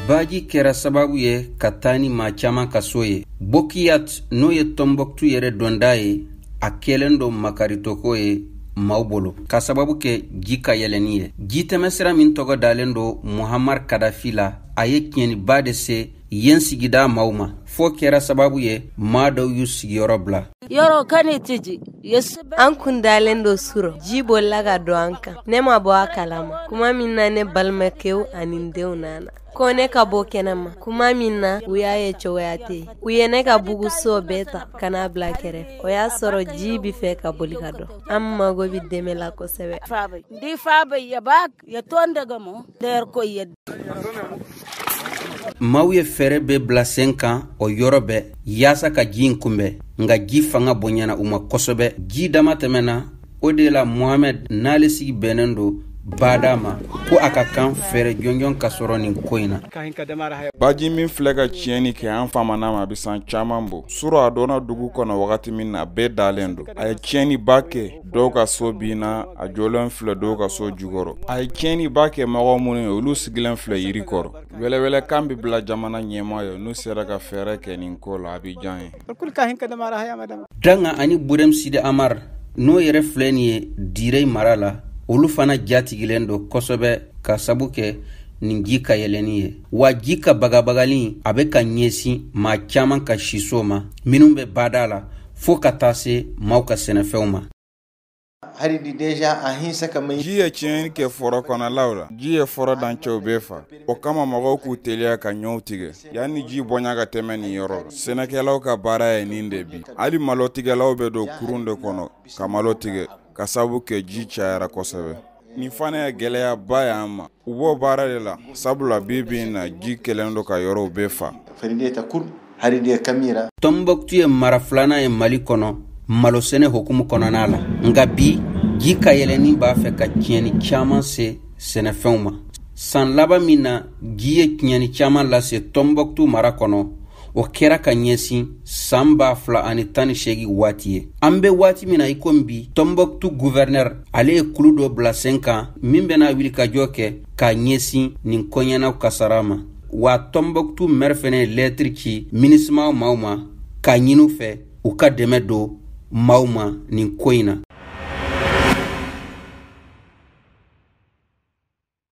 Baji kɛra sababu ye ka taa ni maa caman ka so ye. Bokiyat n'o ye Tombouctou yɛrɛ donda ye, a kɛlen do makaritoko ye maaw bolo ka sababu kɛ ji ka yɛlɛni ye. Ji tɛmɛsira min tɔgɔ dalen do Muhammad Kadafi la, a ye tiɲɛniba de se yen sigida maaw ma. Fo kɛra sababu ye maa dɔw y'u sigiyɔrɔ bila. Yoro kane tiji an kun dalen do suro ji bolla ka do an kan ne ma bɔ a kalama kuma min na ne balimakɛw ani denw nana ko ne ka bɔ kɛnɛma kuma min na u y'a ye cogoya tɛ yen u ye ne ka buguso bɛɛ ta ka n'a bila kɛrɛfɛ o y'a sɔrɔ ji bi fɛ ka boli ka dɔn an mago bi dɛmɛ la kosɛbɛ. di fabe ya bak ya ton daga mo der ko ye Maaw ye fɛrɛ bɛ bila sen kan o yɔrɔ bɛɛ yaasa ka ji in kunbɛn nka ji fanga bonyana u ma kosɛbɛ. Ji dama tɛmɛna o de la Mohamed n'ale sigi bɛnnen do bada ma ko a ka kan fɛrɛ jɔnjɔn ka sɔrɔ nin ko in na. Baji min filɛ ka tiɲɛni kɛ an famana ma a bɛ san caman bɔ. Sura a donna dugu kɔnɔ wagati min na a bɛɛ dalen do. A ye tiɲɛniba kɛ dɔw ka so binna a jɔlen filɛ dɔw ka so jukɔrɔ. A ye tiɲɛniba kɛ mɔgɔ minnu ye olu sigilen filɛ yiri kɔrɔ. Wɛlɛwɛlɛkan bɛ bila jamana ɲɛmaa ye n'u sera ka fɛɛrɛ kɛ nin ko la a bɛ diya ye. Danga ani Burem Sidi Amar n'o yɛrɛ filɛ nin ye Direy mara la, olu fana jatigilen do kosɛbɛ ka sabu kɛ nin ji ka yɛlɛni ye. Wa ji ka bagabagali a bɛ ka ɲɛsin maa caman ka siso ma minnu bɛ bada la fo ka taa se maaw ka sɛnɛfɛnw ma. Ji ye tiɲɛni kɛ fɔrɔ kɔnɔlaw la. Ji ye fɔrɔ dancɛw bɛɛ fa. O kama mɔgɔw k'u teliya ka ɲɔw tigɛ yanni ji bonya ka tɛmɛ nin yɔrɔ la. Sɛnɛkɛlaw ka baara ye nin de bi. Hali malotigɛlaw bɛ don kurun de kɔnɔ ka malo tigɛ ka sabu kɛ ji cayara kosɛbɛ. Nin fana ye gɛlɛyaba y'an ma. U b'o baara de la sabula bi in na ji kɛlen do ka yɔrɔw bɛɛ fa. Tombouctou ye mara filanan ye Mali kɔnɔ malo sɛnɛ hukumu kɔnɔna la. Nka bi ji ka yɛlɛni b'a fɛ ka tiɲɛni caman se sɛnɛfɛnw ma. San laban min na ji ye tiɲɛni caman lase Tombouctou mara kɔnɔ o kɛra ka ɲɛsin san 2018 waati ye. An bɛ waati min na i komi bi Tombouctou gouverneur ale ye kulu dɔ bila sen kan min bɛna wuli ka jɔ kɛ k'a ɲɛsin nin koɲɛnaw kasara ma. Wa Tombouctou maire fɛnɛ ye lettre ci MINUSMA maaw ma k'a ɲini u fɛ u ka dɛmɛ don maaw ma nin ko in na.